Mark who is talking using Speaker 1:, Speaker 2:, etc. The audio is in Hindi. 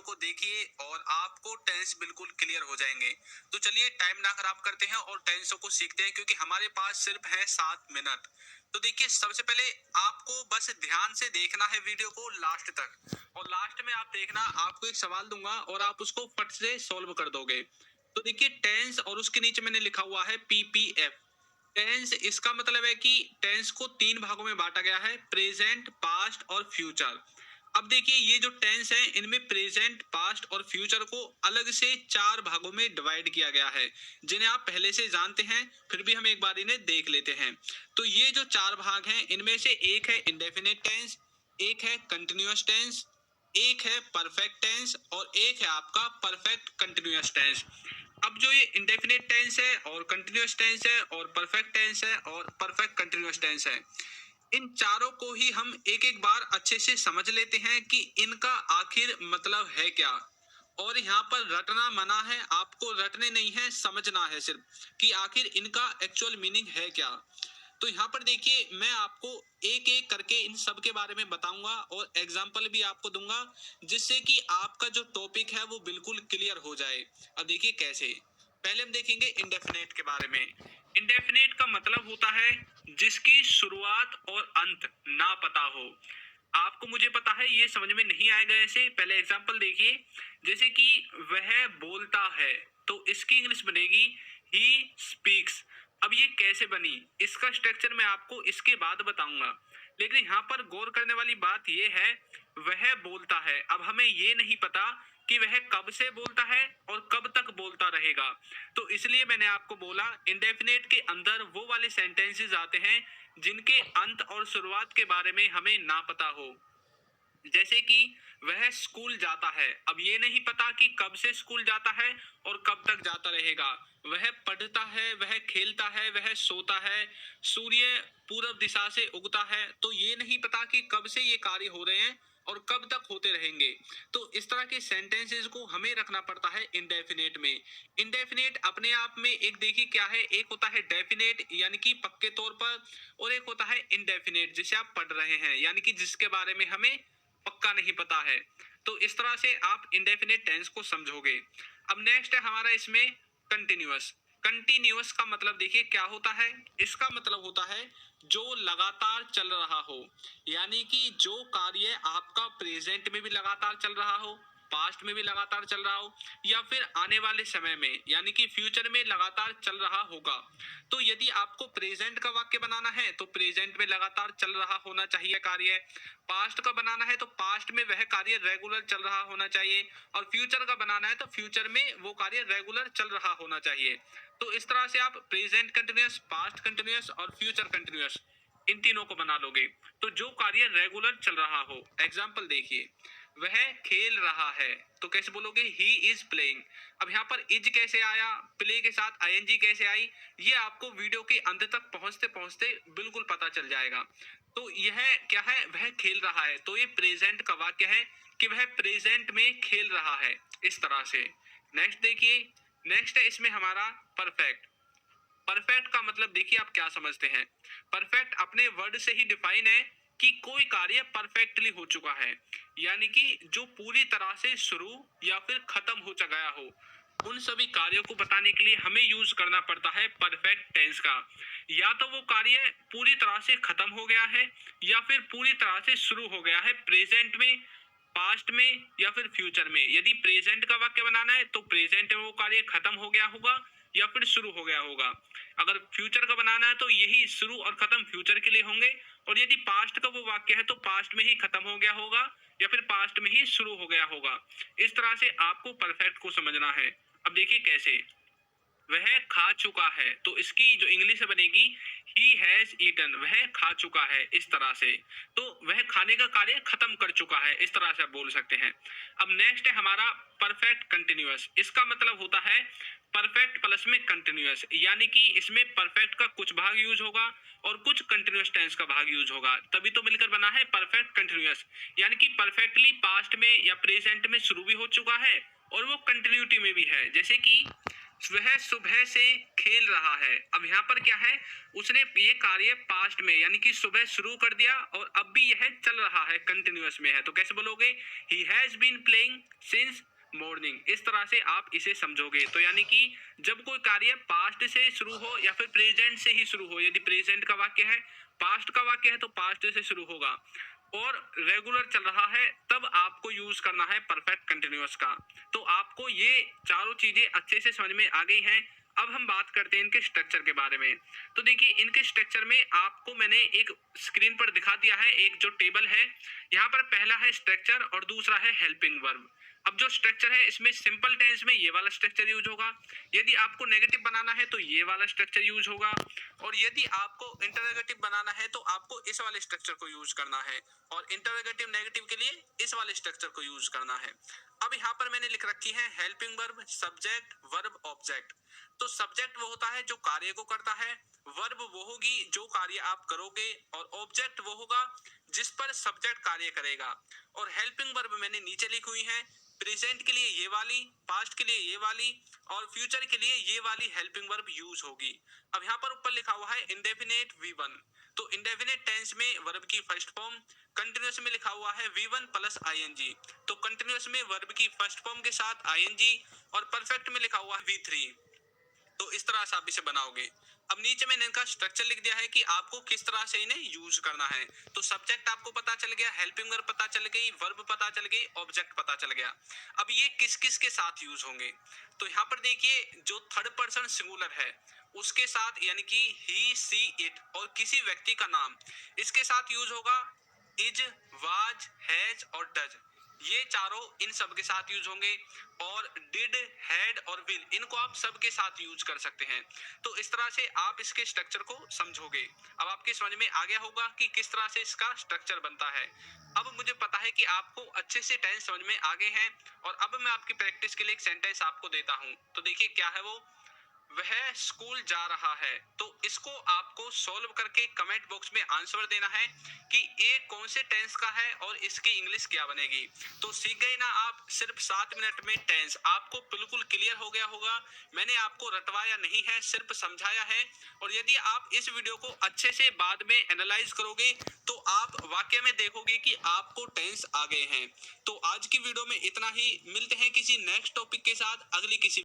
Speaker 1: को देखिए और आपको टेंस बिल्कुल क्लियर हो जाएंगे। तो चलिए टाइम ना खराब करते हैं और टेंसों को सीखते हैं, क्योंकि हमारे पास सिर्फ है 7 मिनट। तो देखिए, सबसे पहले आपको बस ध्यान से देखना है वीडियो को लास्ट तक, और लास्ट में आप देखना, आपको एक सवाल दूंगा और आप उसको फट से सॉल्व कर दोगे। तो देखिए, टेंस और उसके नीचे मैंने लिखा हुआ है पीपीएफ। टेंस, इसका मतलब है कि टेंस को 3 भागों में बांटा गया है, प्रेजेंट, पास्ट और फ्यूचर। अब देखिए, ये जो टेंस है इनमें प्रेजेंट, पास्ट और फ्यूचर को अलग से 4 भागों में डिवाइड किया गया है, जिन्हें आप पहले से जानते हैं, फिर भी हम एक बार इन्हें देख लेते हैं। तो ये जो 4 भाग हैं, इनमें से एक है इंडेफिनिट टेंस, एक है कंटिन्यूअस टेंस, एक है परफेक्ट टेंस और एक है आपका परफेक्ट कंटिन्यूअस टेंस। अब जो ये इंडेफिनिट टेंस है और कंटिन्यूअस टेंस है और परफेक्ट टेंस है और परफेक्ट कंटिन्यूअस टेंस है, इन चारों को ही हम एक एक बार अच्छे से समझ लेते हैं कि इनका आखिर मतलब है क्या। और यहाँ पर रटना मना है, आपको रटने नहीं है, समझना है सिर्फ कि आखिर इनका एक्चुअल मीनिंग है क्या। तो यहाँ पर देखिए, मैं आपको एक एक करके इन सब के बारे में बताऊंगा और एग्जाम्पल भी आपको दूंगा, जिससे कि आपका जो टॉपिक है वो बिल्कुल क्लियर हो जाए। अब देखिए कैसे। पहले हम देखेंगे इंडेफिनेट के बारे में। इंडेफिनेट का मतलब होता है जिसकी शुरुआत और अंत ना पता हो। आपको मुझे पता है ये समझ में नहीं आएगा ऐसे। पहले एग्जांपल देखिए, जैसे कि वह बोलता है, तो इसकी इंग्लिश बनेगी ही स्पीक्स। अब ये कैसे बनी, इसका स्ट्रक्चर मैं आपको इसके बाद बताऊंगा। लेकिन यहाँ पर गौर करने वाली बात यह है, वह बोलता है। अब हमें ये नहीं पता कि वह कब से बोलता है और कब तक बोलता रहेगा। तो इसलिए मैंने आपको बोला, इंडेफिनेट के अंदर वो वाले सेंटेंसेस आते हैं जिनके अंत और शुरुआत के बारे में हमें ना पता हो। जैसे कि वह स्कूल जाता है, अब ये नहीं पता कि कब से स्कूल जाता है और कब तक जाता रहेगा। वह पढ़ता है, वह खेलता है, वह सोता है, सूर्य पूर्व दिशा से उगता है, तो ये नहीं पता कि कब से ये कार्य हो रहे हैं और कब तक होते रहेंगे। तो इस तरह के सेंटेंसेस को हमें रखना पड़ता है इंडेफिनेट में। इंडेफिनेट अपने आप में एक देखिए क्या है, एक होता है डेफिनेट यानी कि पक्के तौर पर, और एक होता है इनडेफिनेट जिसे आप पढ़ रहे हैं, यानी कि जिसके बारे में हमें पक्का नहीं पता है। तो इस तरह से आप इंडेफिनिट टेंस को समझोगे। अब नेक्स्ट है हमारा इसमें कंटिन्यूअस। कंटिन्यूअस का मतलब देखिए क्या होता है, इसका मतलब होता है जो लगातार चल रहा हो, यानी कि जो कार्य आपका प्रेजेंट में भी लगातार चल रहा हो, पास्ट में भी लगातार चल रहा हो, या फिर आने वाले समय में यानी कि फ्यूचर में लगातार चल रहा होगा। तो यदि आपको प्रेजेंट का वाक्य बनाना है तो प्रेजेंट में लगातार चल रहा होना चाहिए कार्य, पास्ट का बनाना है तो पास्ट में वह कार्य रेगुलर चल रहा होना चाहिए, और फ्यूचर का बनाना है तो फ्यूचर में वो कार्य रेगुलर चल रहा होना चाहिए। तो इस तरह से आप प्रेजेंट कंटिन्यूअस, पास्ट कंटिन्यूअस और फ्यूचर कंटिन्यूअस इन तीनों को बना लोगे। तो जो कार्य रेगुलर चल रहा हो, एग्जाम्पल देखिए, वह खेल रहा है, तो कैसे बोलोगे, ही इज प्लेइंग। अब यहाँ पर इज कैसे आया, प्ले के साथ आईएनजी कैसे आई, ये आपको वीडियो के अंत तक पहुंचते पहुंचते बिल्कुल पता चल जाएगा। तो यह क्या है, वह खेल रहा है, तो ये प्रेजेंट का वाक्य है कि वह प्रेजेंट में खेल रहा है, इस तरह से। नेक्स्ट देखिए, नेक्स्ट है इसमें हमारा परफेक्ट। परफेक्ट का मतलब देखिए आप क्या समझते हैं। परफेक्ट अपने वर्ड से ही डिफाइन है कि कोई कार्य परफेक्टली हो चुका है, यानी कि जो पूरी तरह से शुरू या फिर खत्म हो गया हो। उन सभी कार्यों को बताने के लिए हमें यूज करना पड़ता है परफेक्ट टेंस का। या तो वो कार्य पूरी तरह से खत्म हो गया है या फिर पूरी तरह से शुरू हो गया है, प्रेजेंट में, पास्ट में या फिर फ्यूचर में। यदि प्रेजेंट का वाक्य बनाना है तो प्रेजेंट में वो कार्य खत्म हो गया होगा या फिर शुरू हो गया होगा। अगर फ्यूचर का बनाना है तो यही शुरू और खत्म फ्यूचर के लिए होंगे, और यदि पास्ट का वो वाक्य है तो पास्ट में ही खत्म हो गया होगा या फिर पास्ट में ही शुरू हो गया होगा। इस तरह से आपको परफेक्ट को समझना है। अब देखिए कैसे, वह खा चुका है, तो इसकी जो इंग्लिश बनेगी ही हैज ईटन, वह खा चुका है, इस तरह से। तो वह खाने का कार्य खत्म कर चुका है, इस तरह से आप बोल सकते हैं। अब नेक्स्ट है हमारा परफेक्ट कंटिन्यूअस। इसका मतलब होता है परफेक्ट प्लस में कंटिन्यूअस, यानी कि इसमें परफेक्ट का कुछ भाग यूज होगा और कुछ कंटिन्यूअस टेंस का भाग यूज होगा, तभी तो मिलकर बना है परफेक्ट कंटिन्यूअस। यानी कि परफेक्टली पास्ट में या प्रेजेंट में शुरू भी हो चुका है और वो कंटिन्यूटी में भी है। जैसे कि वह सुबह से खेल रहा है। अब यहाँ पर क्या है, उसने ये कार्य पास्ट में यानी कि सुबह शुरू कर दिया और अब भी यह चल रहा है, कंटिन्यूअस में है। तो कैसे बोलोगे, he has been playing since morning. इस तरह से आप इसे समझोगे। तो यानी कि जब कोई कार्य पास्ट से शुरू हो या फिर प्रेजेंट से ही शुरू हो, यदि प्रेजेंट का वाक्य है, पास्ट का वाक्य है तो पास्ट से शुरू होगा और रेगुलर चल रहा है, तब आपको यूज करना है परफेक्ट कंटिन्यूअस का। तो आपको ये चारों चीजें अच्छे से समझ में आ गई हैं। अब हम बात करते हैं इनके स्ट्रक्चर के बारे में। तो देखिए, इनके स्ट्रक्चर में आपको मैंने एक स्क्रीन पर दिखा दिया है, एक जो टेबल है। यहाँ पर पहला है स्ट्रक्चर और दूसरा है हेल्पिंग वर्ब। अब जो स्ट्रक्चर है, इसमें सिंपल टेंस में ये वाला स्ट्रक्चर यूज होगा, यदि आपको नेगेटिव बनाना है तो ये वाला स्ट्रक्चर यूज होगा, और यदि आपको इंटरोगेटिव बनाना है तो आपको इस वाले स्ट्रक्चर को यूज करना है, और इंटरोगेटिव नेगेटिव के लिए इस वाले स्ट्रक्चर को यूज करना है। अब यहाँ पर मैंने लिख रखी है helping verb, subject, verb, object. तो सब्जेक्ट वो होता है जो कार्य को करता है, वर्ब वो होगी जो कार्य आप करोगे, और ऑब्जेक्ट वो होगा जिस पर सब्जेक्ट कार्य करेगा। और हेल्पिंग वर्ब मैंने नीचे लिखी हुई है, प्रेजेंट के लिए ये वाली, पास्ट के लिए ये वाली, और फ्यूचर के लिए ये वाली हेल्पिंग वर्ब यूज होगी। अब यहाँ पर ऊपर लिखा हुआ है इंडेफिनेट V1। तो इंडेफिनेट टेंस में वर्ब की फर्स्ट फॉर्म, कंटिन्यूअस में लिखा हुआ है V1 प्लस ing। तो कंटिन्यूअस में वर्ब की फर्स्ट फॉर्म के साथ ing, और परफेक्ट में लिखा हुआ है V3। तो इस तरह से आप इसे बनाओगे। अब नीचे मैंने इनका स्ट्रक्चर लिख दिया है कि आपको किस तरह से इन्हें यूज करना है। तो सब्जेक्ट आपको पता चल गया, हेल्पिंग वर्ब पता चल गई, वर्ब पता चल गई, ऑब्जेक्ट पता चल गया। अब ये किस किस के साथ यूज होंगे, तो यहाँ पर देखिए, जो थर्ड पर्सन सिंगुलर है उसके साथ, यानी कि ही, सी, इट, और किसी व्यक्ति का नाम, इसके साथ यूज होगा इज, वाज, हैज और डज। ये चारों इन सब के साथ यूज होंगे। और डिड, हैड और विल, इनको आप सब के साथ यूज कर सकते हैं। तो इस तरह से आप इसके स्ट्रक्चर को समझोगे। अब आपके समझ में आ गया होगा कि किस तरह से इसका स्ट्रक्चर बनता है। अब मुझे पता है कि आपको अच्छे से टेंस समझ में आ गए हैं, और अब मैं आपकी प्रैक्टिस के लिए एक सेंटेंस आपको देता हूं। तो देखिए क्या है वो, वह स्कूल जा रहा है। तो इसको आपको सॉल्व करके कमेंट बॉक्स में आंसर देना है कि ये कौन से टेंस का है और इसकी इंग्लिश क्या बनेगी। तो सीख गए ना आप, सिर्फ 7 मिनट में टेंस आपको बिल्कुल क्लियर हो गया होगा। मैंने आपको रटवाया नहीं है, सिर्फ समझाया है। और यदि आप इस वीडियो को अच्छे से बाद में एनालाइज करोगे तो आप वाकई में देखोगे कि आपको टेंस आ गए हैं। तो आज की वीडियो में इतना ही, मिलते हैं किसी नेक्स्ट टॉपिक के साथ अगली किसी